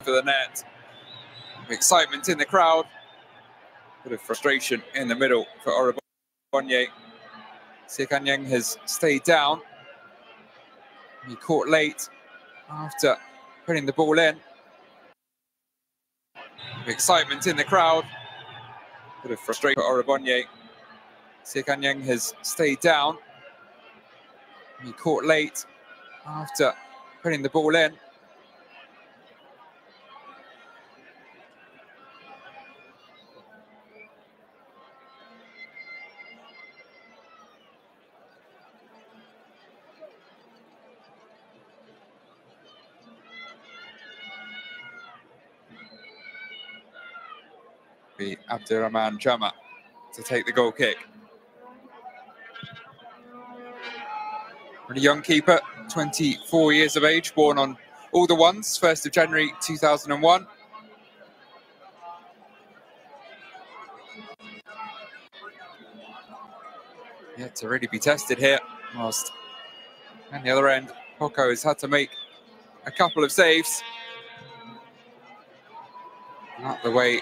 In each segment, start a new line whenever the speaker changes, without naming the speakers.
for the net. Excitement in the crowd. Bit of frustration in the middle for Orobonye. Sekanyang has stayed down. He caught late after putting the ball in. Excitement in the crowd. Bit of frustration for Orobonye. Sekanyang has stayed down. He caught late after putting the ball in. Be Abdurrahman Jama to take the goal kick. Really young keeper, 24 years of age, born on all the ones, 1st of January 2001. Yet to really be tested here. Whilst on the other end, Hoko has had to make a couple of saves. Not the way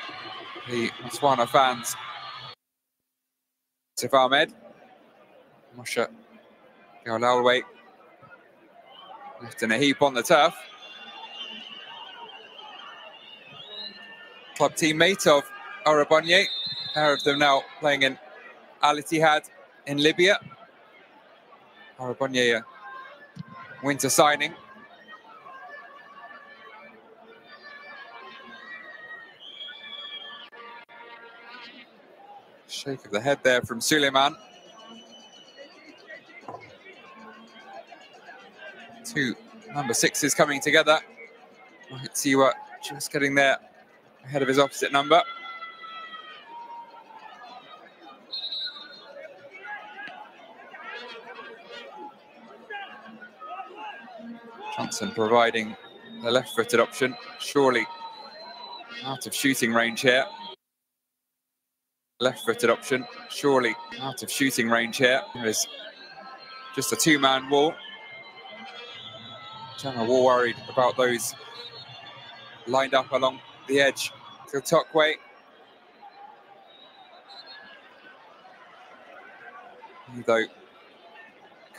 the Botswana fans. Sif Ahmed, Moshe Galalwe, left in a heap on the turf. Club teammate of Orobonye, pair of them now playing in Al Ittihad in Libya. Orobonye, winter signing. Shake of the head there from Suleiman. Two number 6s coming together. Siwa just getting there ahead of his opposite number. Johnson providing the left-footed option, surely out of shooting range here. Left-footed option, surely out of shooting range here. There's just a two-man wall. Jama War worried about those lined up along the edge to Tokwe. He, though,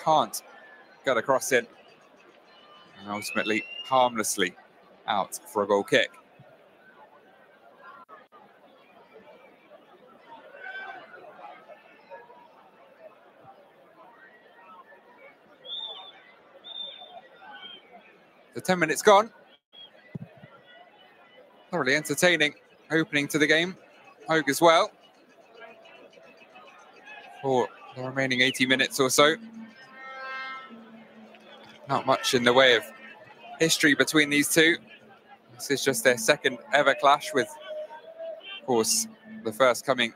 can't get a cross in. And ultimately, harmlessly out for a goal kick. The 10 minutes gone. Thoroughly entertaining opening to the game. Hogue as well. For the remaining 80 minutes or so. Not much in the way of history between these two. This is just their second ever clash, with, of course, the first coming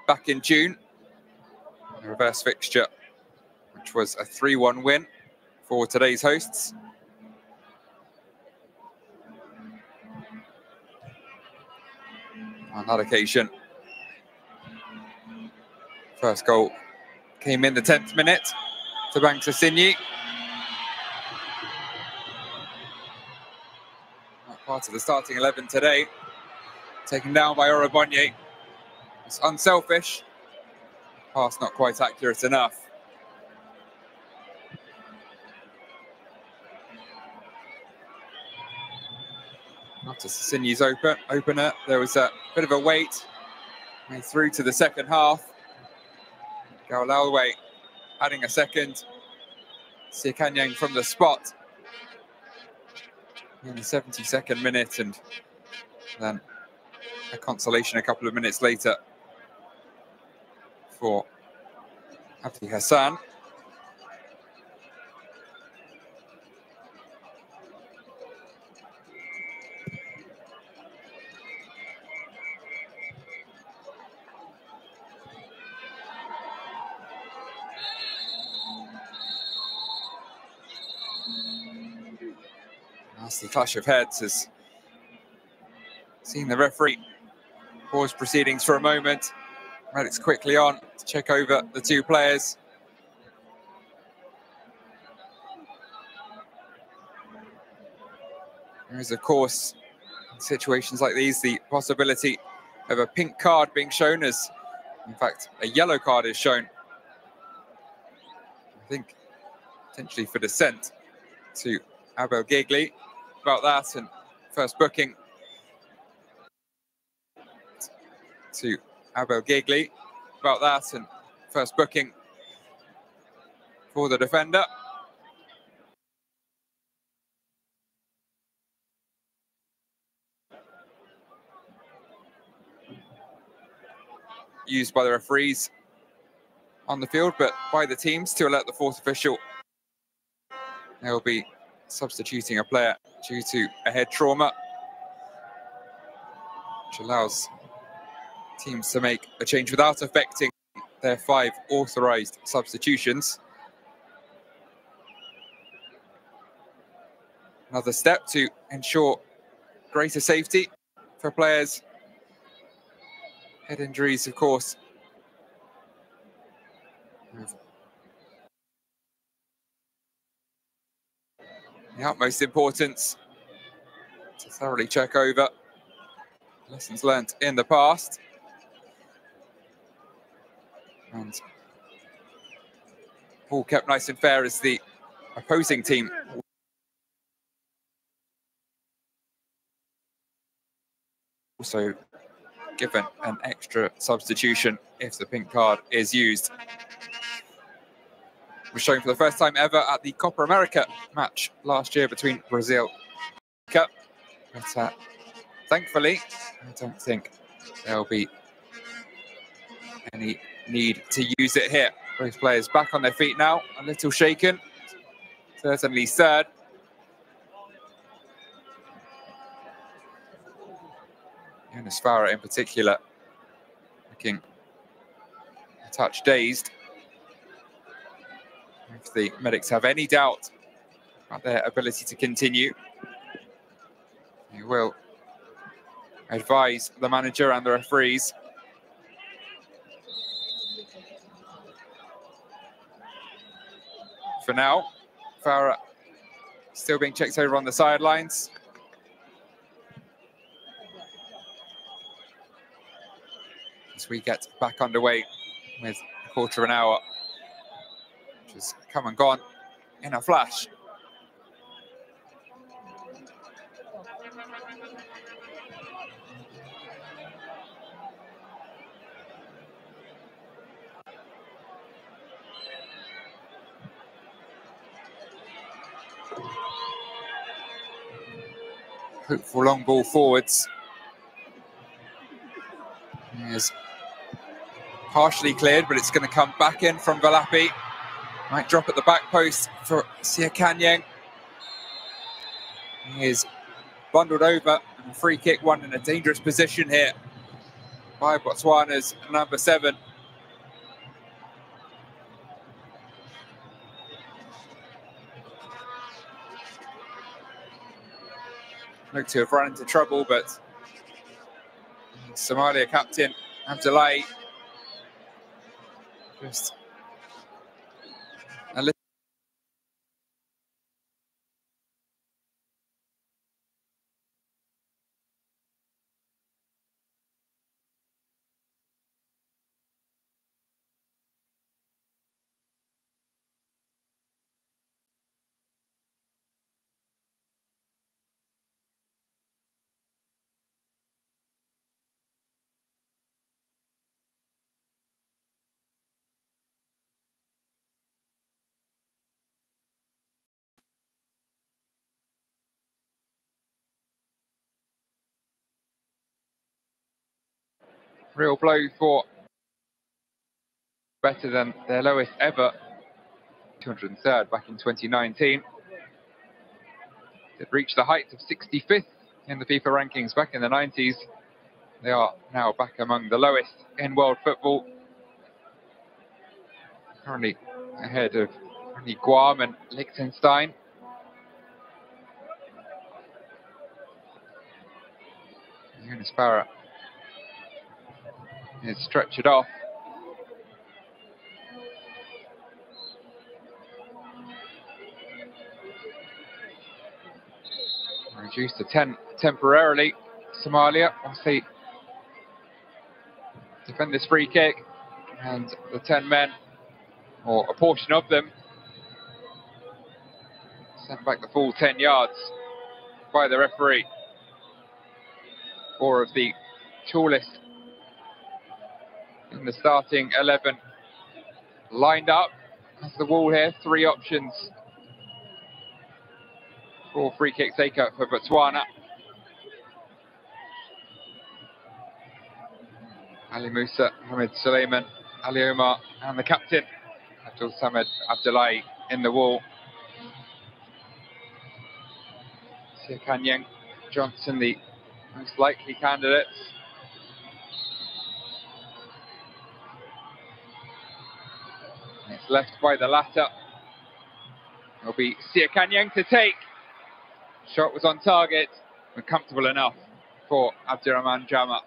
back in June. The reverse fixture, which was a 3-1 win for today's hosts. On that occasion, first goal came in the 10th minute to Banks Asinyi. Not part of the starting 11 today. Taken down by Orobonye. It's unselfish. Pass not quite accurate enough. After Asinyi's opener, there was a bit of a wait. Way through to the second half. Galalwe adding a second. Sekanyang from the spot in the 72nd minute, and then a consolation a couple of minutes later for Abdi Hassan. That's the clash of heads has seen the referee pause proceedings for a moment. Radix quickly on to check over the two players. There is, of course, In situations like these, the possibility of a pink card being shown as, in fact, a yellow card is shown. I think potentially for dissent to Abel Gigli about that, and first booking to Abel Gigli about that, and first booking for the defender. Used by the referees on the field, but by the teams to alert the fourth official. They'll be substituting a player due to a head trauma, which allows teams to make a change without affecting their 5 authorised substitutions. Another step to ensure greater safety for players. Head injuries, of course, the utmost importance to thoroughly check over lessons learnt in the past. And all kept nice and fair as the opposing team also given an extra substitution if the pink card is used. It was shown for the first time ever at the Copa America match last year between Brazil and America. But thankfully, I don't think there'll be any need to use it here. Both players back on their feet now, a little shaken, certainly sad. Jonas Farah in particular looking a touch dazed. If the medics have any doubt about their ability to continue, they will advise the manager and the referees. For now, Farah still being checked over on the sidelines. As we get back underway with a quarter of an hour, which has come and gone in a flash. Hopeful long ball forwards. Is partially cleared, but it's going to come back in from Valapi. Might drop at the back post for Sia Kanyang. He is bundled over, and a free kick won in a dangerous position here by Botswana's number 7. Looked to have run into trouble, but Somalia captain Abdullahi just a little. Real blow for better than their lowest ever, 203rd back in 2019. It reached the height of 65th in the FIFA rankings back in the 90s. They are now back among the lowest in world football. Currently ahead of only Guam and Liechtenstein. Jonas Farah is stretched off. Reduced to 10 temporarily. Somalia, once they defend this free kick, and the 10 men, or a portion of them, sent back the full 10 yards by the referee. 4 of the tallest in the starting 11 lined up as the wall here. 3 options for free kick taker for Botswana. Ali Musa, Mohamed Suleiman, Ali Omar, and the captain, Abdul Samad Abdullahi, in the wall. Kanyang Johnson, the most likely candidates. And it's left by the latter. It'll be Kanyang to take. Shot was on target, but comfortable enough for Abdurrahman Jama.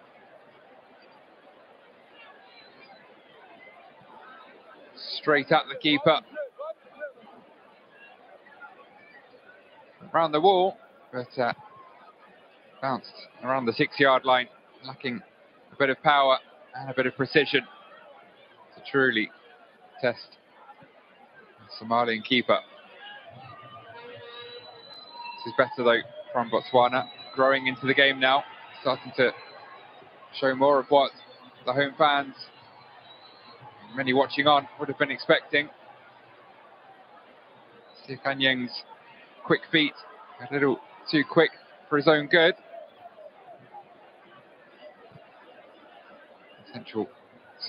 Straight at the keeper. Around the wall, but bounced around the 6-yard line, lacking a bit of power and a bit of precision to truly test the Somalian keeper. This is better though from Botswana, growing into the game now, starting to show more of what the home fans, many watching on, would have been expecting. Kanyang's quick feet, a little too quick for his own good. Central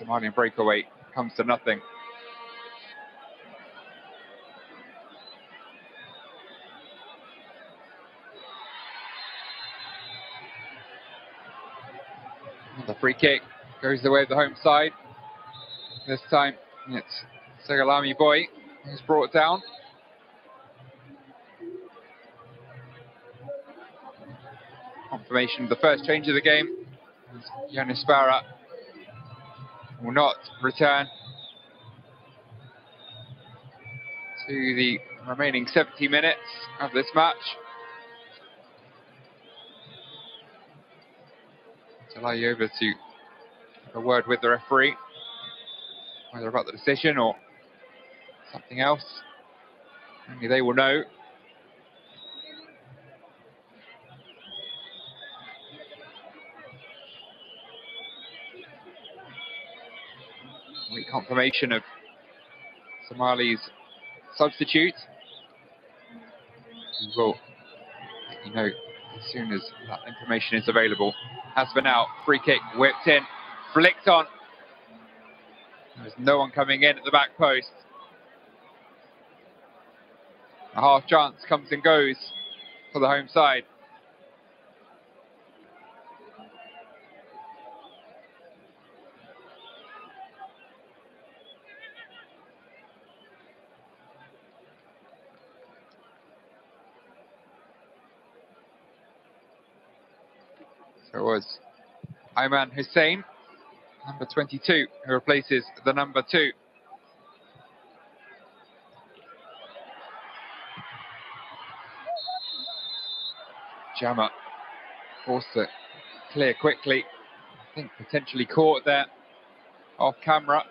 Somalian breakaway comes to nothing. The free kick goes the way of the home side. This time it's Segalami Boy who's brought down. Confirmation of the first change of the game. Yanis Farah will not return to the remaining 70 minutes of this match. I'll allow you over to have a word with the referee, either about the decision or something else. Only they will know. Confirmation of Somali's substitute. We will let you know as soon as that information is available. As for now, free kick whipped in, flicked on. There's no one coming in at the back post. A half chance comes and goes for the home side. So it was Ayman Hussein, number 22, who replaces the number 2. Jama forced to clear quickly. I think potentially caught there off camera.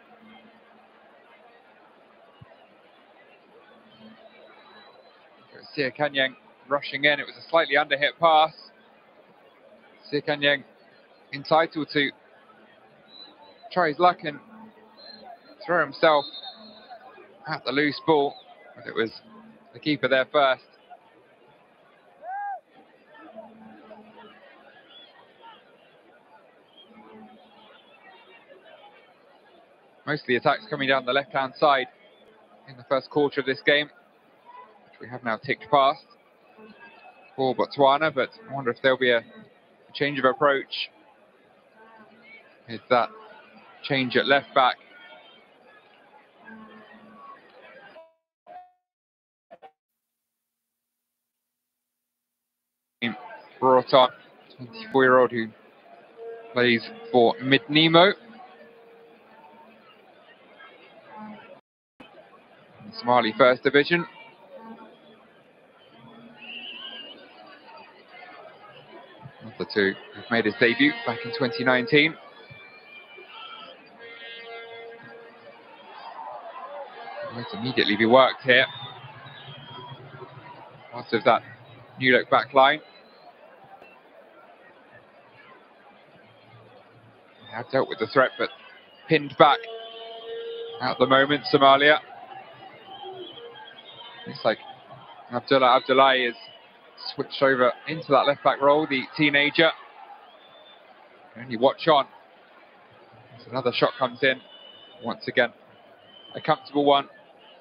Kanyang rushing in. It was a slightly underhit pass. Kanyang entitled to try his luck and throw himself at the loose ball, but it was the keeper there first. Most of the attacks coming down the left-hand side in the first quarter of this game, which we have now ticked past for Botswana, but I wonder if there'll be a change of approach. Is that change at left back? Brought on 24-year-old who plays for Midnimo, Somali First Division. The to have made his debut back in 2019. Might immediately be worked here. Part of that new look back line. They have dealt with the threat, but pinned back at the moment, Somalia. Looks like Abdullahi is switched over into that left back role, the teenager. Only watch on. As another shot comes in. Once again, a comfortable one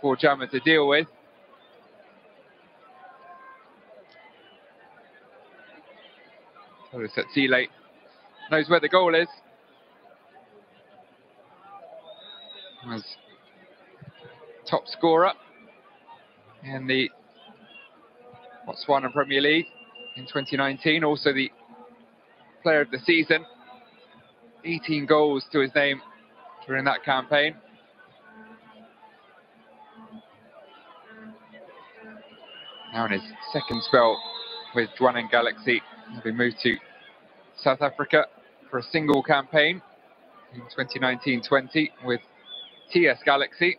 for Jammer to deal with. So it's at Tile. Knows where the goal is. Was top scorer in the Botswana Premier League in 2019. Also the player of the season. 18 goals to his name during that campaign. Now in his second spell with Botswana Galaxy, having moved to South Africa for a single campaign in 2019-20 with TS Galaxy.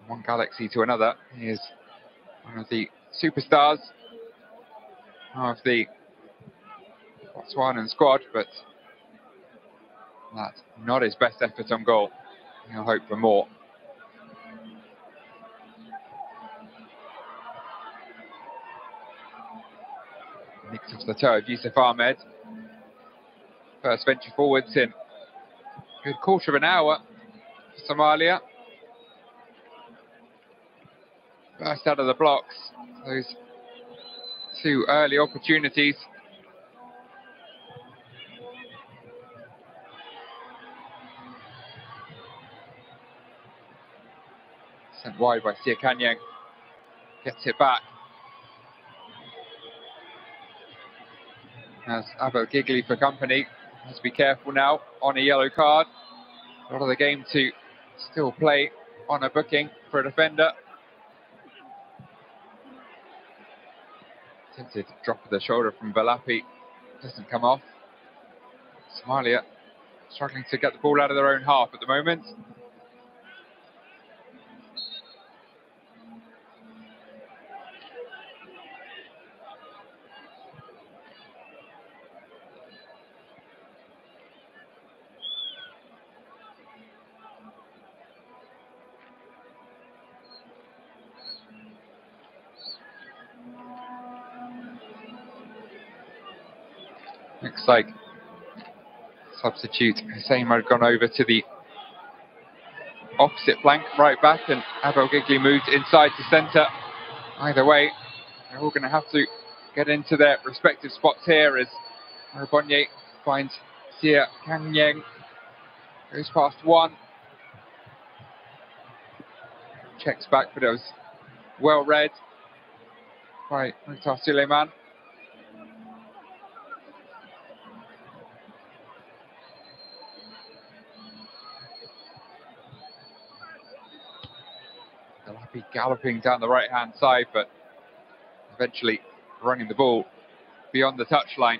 One Galaxy to another. He is one of the superstars of the Botswanan squad, but that's not his best effort on goal. He'll hope for more. Nicked off the toe of Yusuf Ahmed. First venture forwards in a good quarter of an hour for Somalia. Burst out of the blocks. Those two early opportunities. Sent wide by Sia Kanyang. Gets it back. As Abel Gigley for company. Has to be careful now on a yellow card. A lot of the game to still play on a booking for a defender. Attempted drop of the shoulder from Valapi. Doesn't come off. Somalia struggling to get the ball out of their own half at the moment. Looks like substitute Hussein had gone over to the opposite flank, right back, and Abel Gigley moved inside to centre. Either way, they're all going to have to get into their respective spots here as Marabonye finds Sia Kanyang. Goes past one. Checks back, but it was well read by Mukhtar Suleiman. Be galloping down the right hand side, but eventually running the ball beyond the touchline.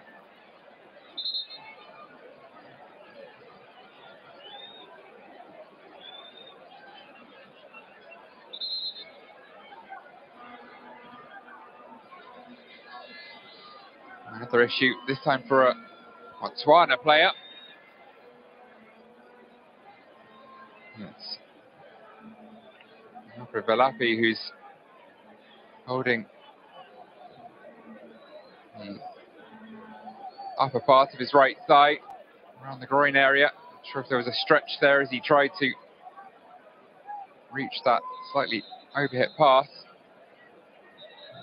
Another issue, this time for a Botswana player. It's for Valapi, who's holding the upper part of his right thigh around the groin area. Not sure if there was a stretch there as he tried to reach that slightly overhit pass.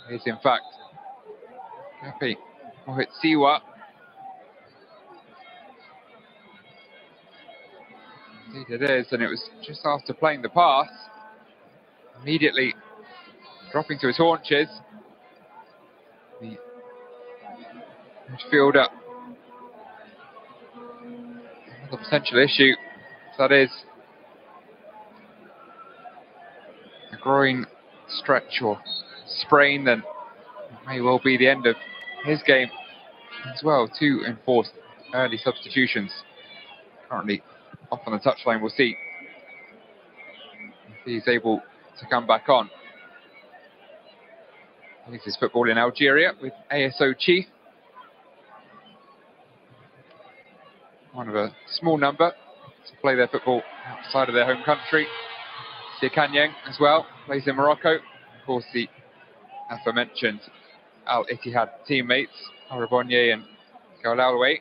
It is in fact Kapi Mohitsiwa. Indeed it is, and it was just after playing the pass, immediately dropping to his haunches. The midfielder, another potential issue, that is a groin stretch or sprain, then may well be the end of his game as well. 2 enforced early substitutions. Currently off on the touchline. We'll see if he's able to come back on. This is football in Algeria with ASO Chief. One of a small number to play their football outside of their home country. Kanyang as well, plays in Morocco. Of course, the aforementioned Al Ittihad teammates, Arabonye and Gaulalwe.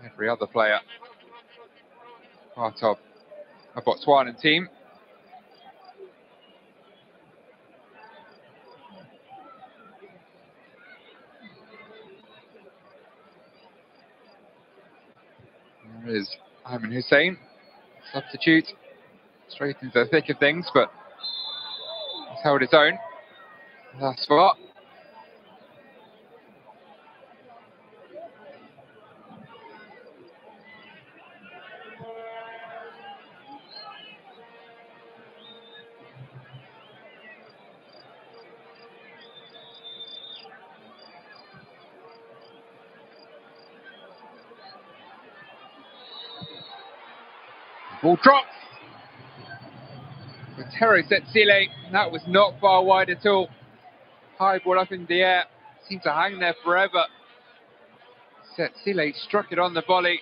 Every other player part of a Botswanan team. There is Ayman Hussein, substitute, straight into the thick of things, but he's held his own thus far. Ball drops. Terry Setsile, that was not far wide at all. High ball up in the air, seemed to hang there forever. Setsile struck it on the volley.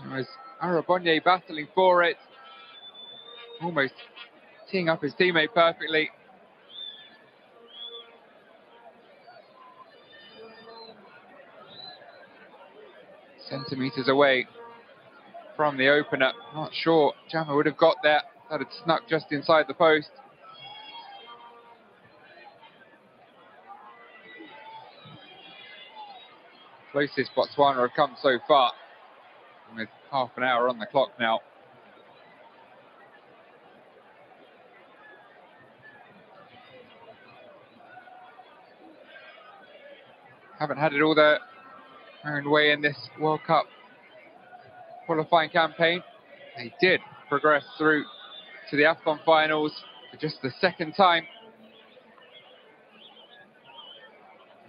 It was Arabonye battling for it, almost teeing up his teammate perfectly. Centimetres away from the opener. Not sure Jammer would have got there. That had snuck just inside the post. Closest Botswana have come so far, with half an hour on the clock now. Haven't had it all their own way in this World Cup qualifying campaign. They did progress through to the AFCON finals for just the second time.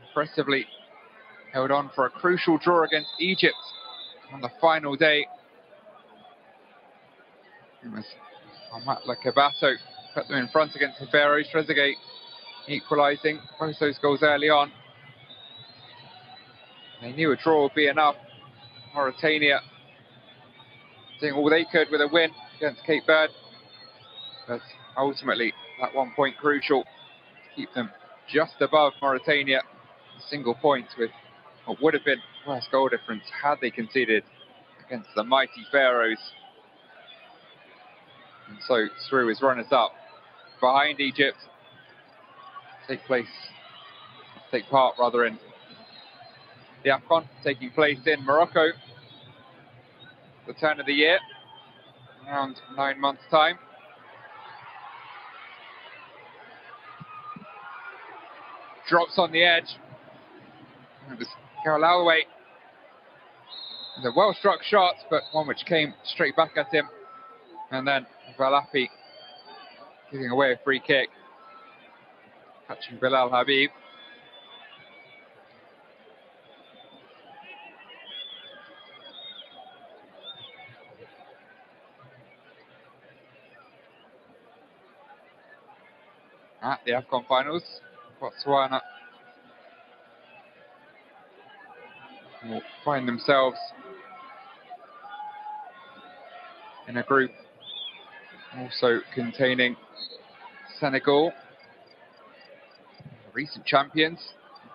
Impressively held on for a crucial draw against Egypt on the final day. It was Amatla Kabato put them in front against the Pharaohs. Trezeguet equalising both those goals early on. They knew a draw would be enough. Mauritania doing all they could with a win against Cape Verde, but ultimately that 1 point crucial to keep them just above Mauritania, a single point with what would have been worse goal difference had they conceded against the mighty Pharaohs. And so through as runners-up behind Egypt, take part in the AFCON, taking place in Morocco, the turn of the year, around 9 months' time. Drops on the edge. It was Gaulalwe. A well-struck shot, but one which came straight back at him. And then Valafi giving away a free kick, catching Bilal Habib. At the AFCON finals, Botswana will find themselves in a group also containing Senegal, recent champions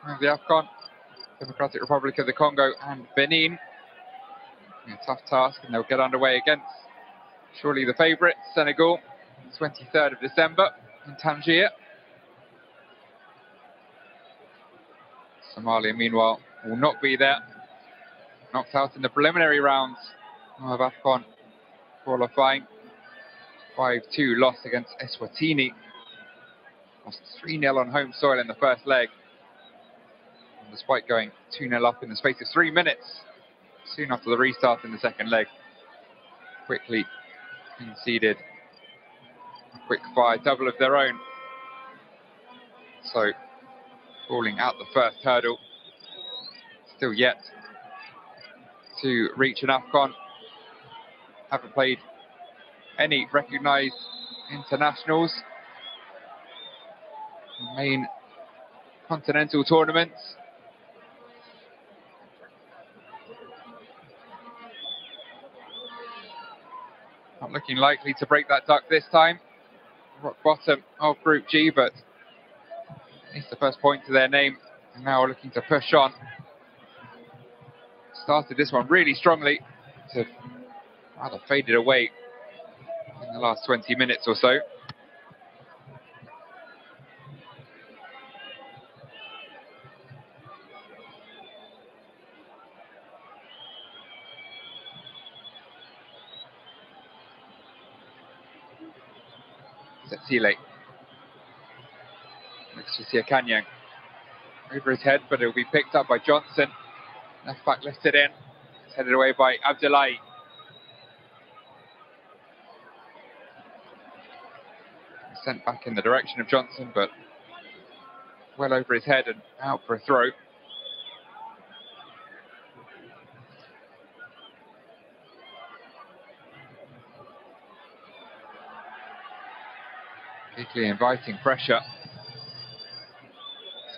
of the AFCON, Democratic Republic of the Congo and Benin. A tough task, and they'll get underway against surely the favourites, Senegal, 23rd of December in Tangier. Somalia, meanwhile, will not be there. Knocked out in the preliminary rounds of AFCON qualifying. 5-2 loss against Eswatini. Lost 3-0 on home soil in the first leg. And despite going 2-0 up in the space of 3 minutes, soon after the restart in the second leg, quickly conceded a quick fire double of their own. So falling out the first hurdle. Still yet to reach an AFCON. Haven't played any recognised internationals. Main continental tournaments. Not looking likely to break that duck this time. Rock bottom of Group G, but it's the first point to their name, and now looking to push on. Started this one really strongly, to rather faded away in the last 20 minutes or so. Zetsile next to Siakanyang. Over his head, but it will be picked up by Johnson. Left back lifted in. It's headed away by Abdullahi. Sent back in the direction of Johnson, but well over his head and out for a throw. Particularly inviting pressure.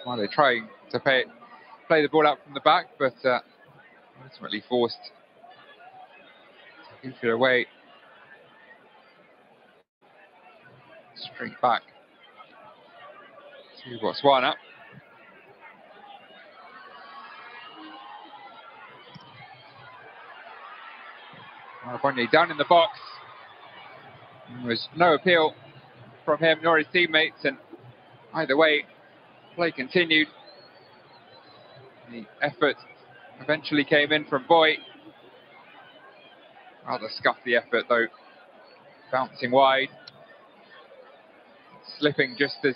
Somalia trying to play the ball out from the back, but ultimately forced to goof it away. Straight back to Botswana. Bonye down in the box. There was no appeal from him nor his teammates, and either way, play continued. The effort eventually came in from Boy. Rather scuffed the effort though, bouncing wide, slipping just as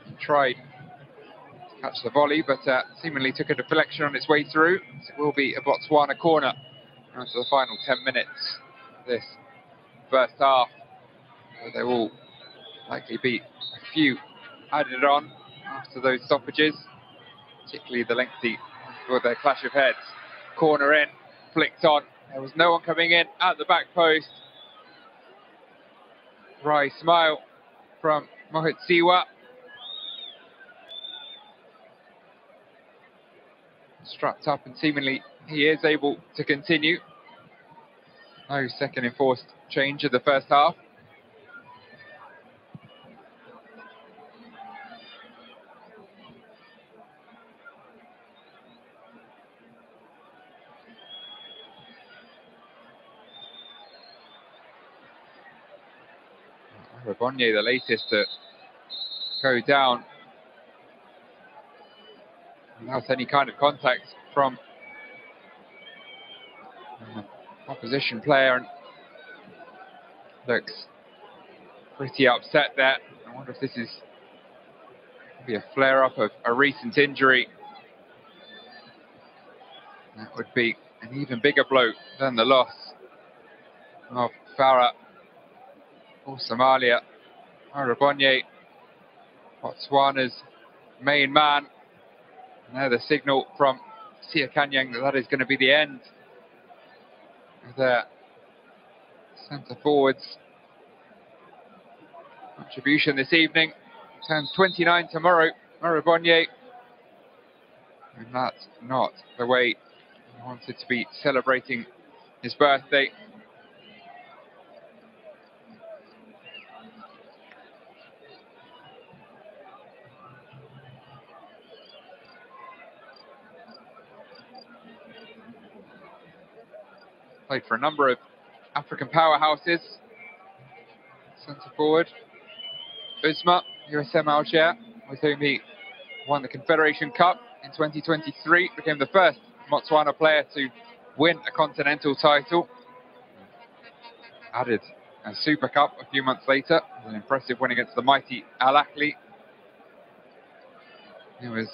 he tried to catch the volley, but seemingly took a deflection on its way through. So it will be a Botswana corner after the final 10 minutes of this first half. So there will likely be a few added on after those stoppages, particularly the lengthy for their clash of heads. Corner in, flicked on. There was no one coming in at the back post. Wry smile from Mohit Siwa. Strapped up, and seemingly he is able to continue. No second enforced change of the first half. Bonye, the latest to go down without any kind of contact from opposition player, and looks pretty upset there. I wonder if this is maybe a flare-up of a recent injury. That would be an even bigger blow than the loss of Farah for Somalia. Bonye, Botswana's main man. And now the signal from Siakanyang that is going to be the end of their centre forwards contribution this evening. Turns 29 tomorrow, Bonye. And that's not the way he wanted to be celebrating his birthday. Played for a number of African powerhouses. Centre forward, Usma, USM Alger, with whom he won the Confederation Cup in 2023, became the first Botswana player to win a continental title. Added a Super Cup a few months later, with an impressive win against the mighty Al Ahly. There was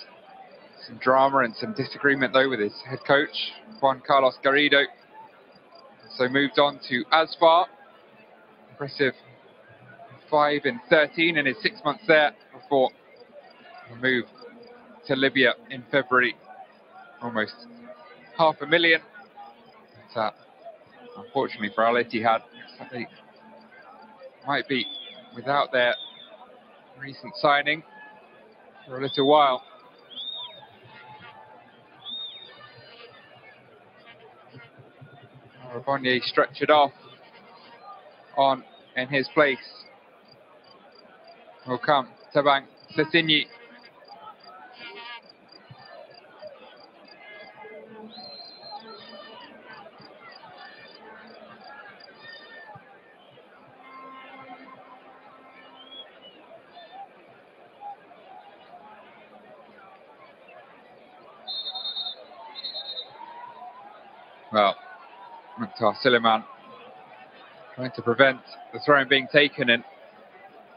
some drama and some disagreement though with his head coach, Juan Carlos Garrido. So moved on to Asfar. Impressive 5 in 13 in his 6 months there before the move to Libya in February. Almost $500,000. But, unfortunately for Al Ittihad, they might be without their recent signing for a little while. Rabonye stretched it off. On in his place will come Tabang Sasinyi. Well, Mukhtar Suleiman trying to prevent the throw being taken and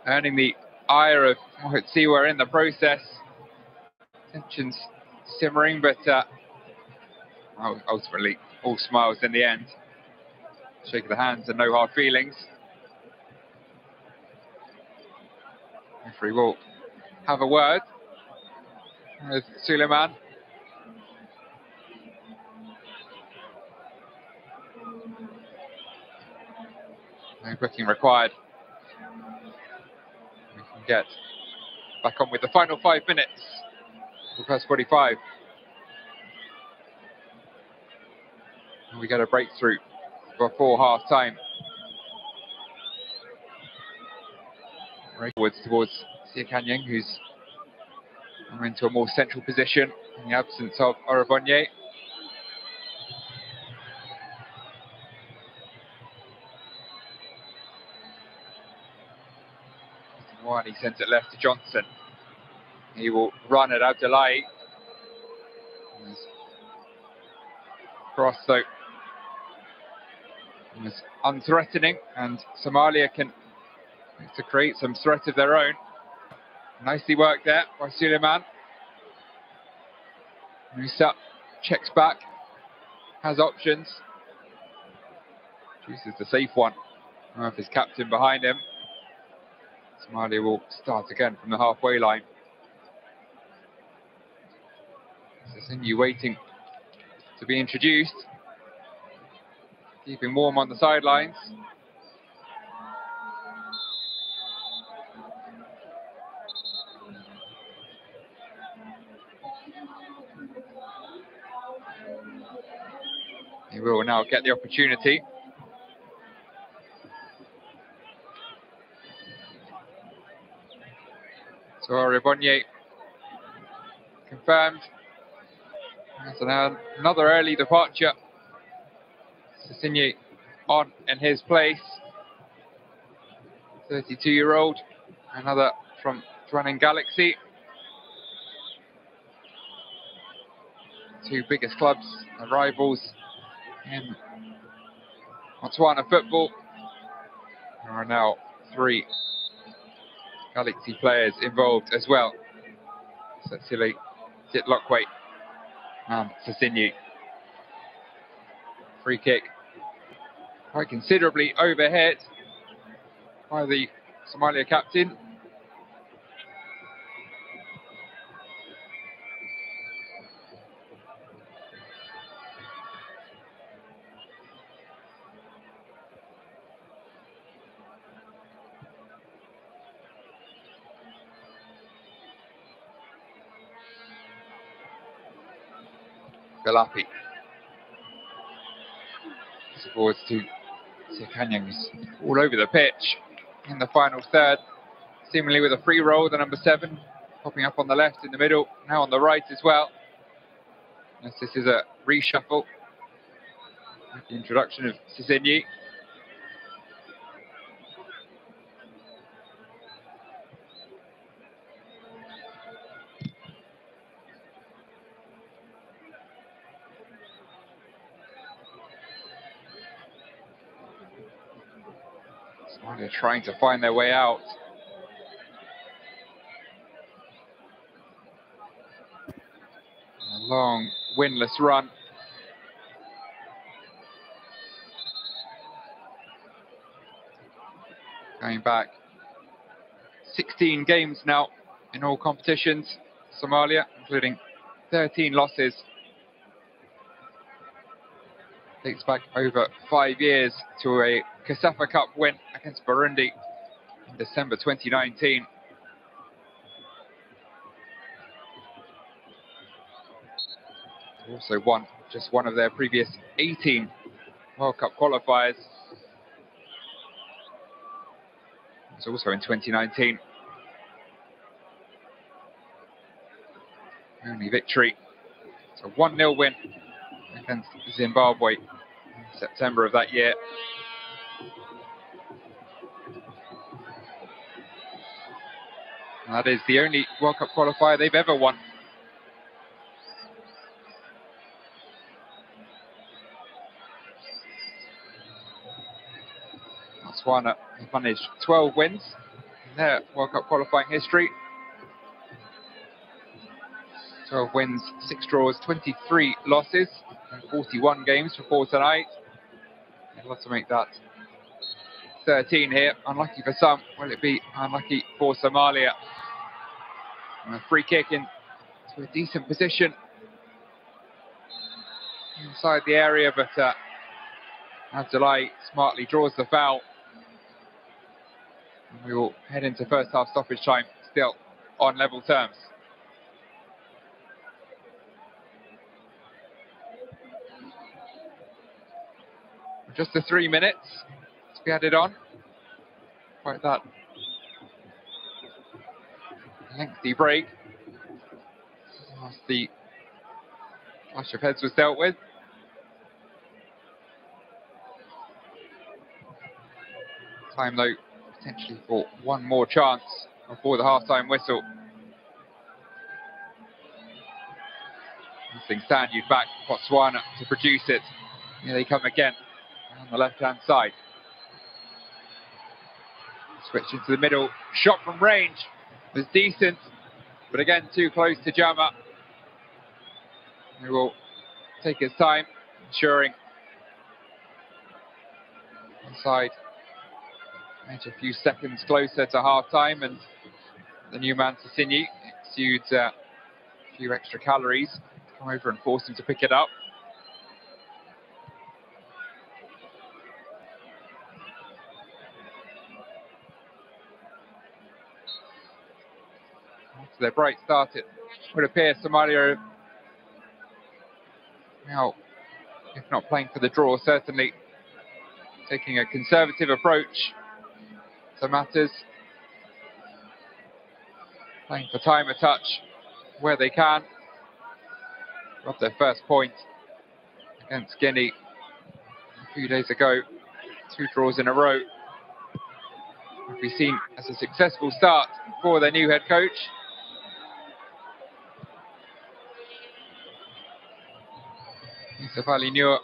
earning the ire of Mohit Siwa in the process. Tensions simmering, but ultimately all smiles in the end. Shake of the hands and no hard feelings. Referee will have a word with Suleiman. No booking required. We can get back on with the final 5 minutes. The first 45. And we get a breakthrough before half time. Forwards towards Siakanyang, who's come into a more central position in the absence of Orabonye. One, he sends it left to Johnson. He will run at Abdullahi. Cross though was unthreatening, and Somalia can to create some threat of their own. Nicely worked there by Suleiman. Musa checks back, has options, chooses the safe one with his captain behind him. Somalia will start again from the halfway line. Sasinyi waiting to be introduced, keeping warm on the sidelines. He will now get the opportunity. So Orabonye confirmed. So now another early departure. Sasinyi on in his place. 32-year-old. Another from Dwanning Galaxy. 2 biggest clubs, rivals in Botswana football. There are now 3 Galaxy players involved as well. Setsile, Zitlokwe and Sasinyi. Free kick quite considerably overhit by the Somalia captain. Galapi. Supports to Siakanyang, who's all over the pitch in the final third, seemingly with a free roll, the number 7, popping up on the left in the middle, now on the right as well. As this is a reshuffle with the introduction of Sasinyi. Somalia trying to find their way out. A long winless run. going back 16 games now in all competitions, Somalia, including 13 losses. Dates back over 5 years to a Kasafa Cup win against Burundi in December 2019. Also won just one of their previous 18 World Cup qualifiers. It was also in 2019. Only victory. It's a 1-0 win against Zimbabwe in September of that year. And that is the only World Cup qualifier they've ever won. Botswana have managed 12 wins in their World Cup qualifying history. 12 wins, 6 draws, 23 losses, and 41 games before tonight. They'd love to make that 13 here. Unlucky for some. Will it be unlucky for Somalia? And a free kick into a decent position inside the area, but Abdullahi smartly draws the foul. And we will head into first half stoppage time still on level terms. Just the 3 minutes to be added on. Quite that lengthy break. Once the clash of heads was dealt with. Time though potentially for one more chance before the half-time whistle. Missing Sanyud back, Botswana to produce it. Here they come again on the left-hand side. Switch into the middle, shot from range was decent, but again too close to Jama. He will take his time, ensuring inside edge a few seconds closer to half-time, and the new man Sissinyi exudes a few extra calories. Come over and force him to pick it up. After their bright start, it would appear Somalia now, if not playing for the draw, certainly taking a conservative approach to matters. Playing for time a touch where they can. Got their first point against Guinea a few days ago. 2 draws in a row. Would be seen as a successful start for their new head coach. Yusuf Ali Nur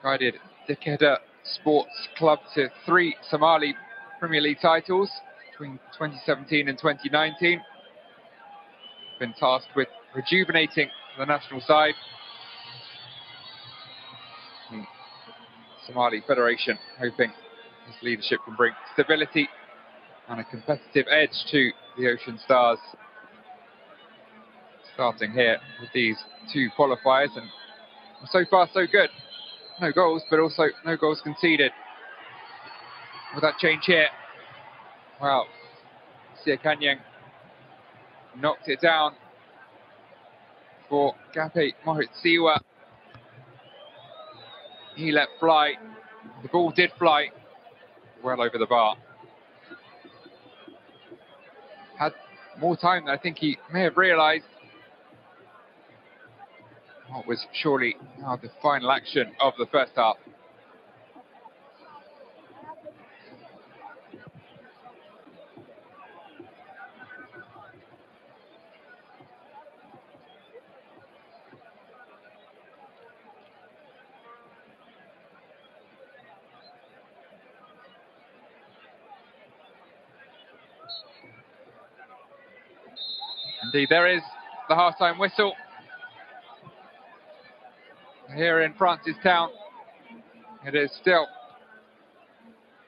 guided Dekedda Sports Club to 3 Somali Premier League titles between 2017 and 2019. Been tasked with rejuvenating the national side. The Somali Federation hoping his leadership can bring stability and a competitive edge to the Ocean Stars. Starting here with these 2 qualifiers, and so far so good. No goals, but also no goals conceded. With that change here, well, Sia Kanyang knocked it down for Gape Mohitsiwa. He let fly. The ball did fly well over the bar. Had more time than I think he may have realised. What was surely now the final action of the first half. Indeed, there is the half-time whistle here in Francistown. It is still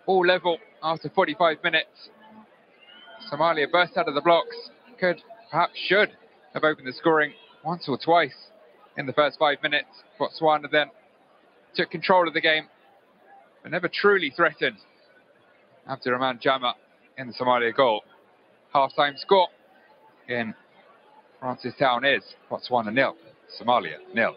all level after 45 minutes. Somalia burst out of the blocks, could, perhaps should, have opened the scoring once or twice in the first 5 minutes. Botswana then took control of the game, but never truly threatened. Abdurrahman Jama in the Somalia goal. Half-time score in Francis Town is Botswana 0, Somalia 0.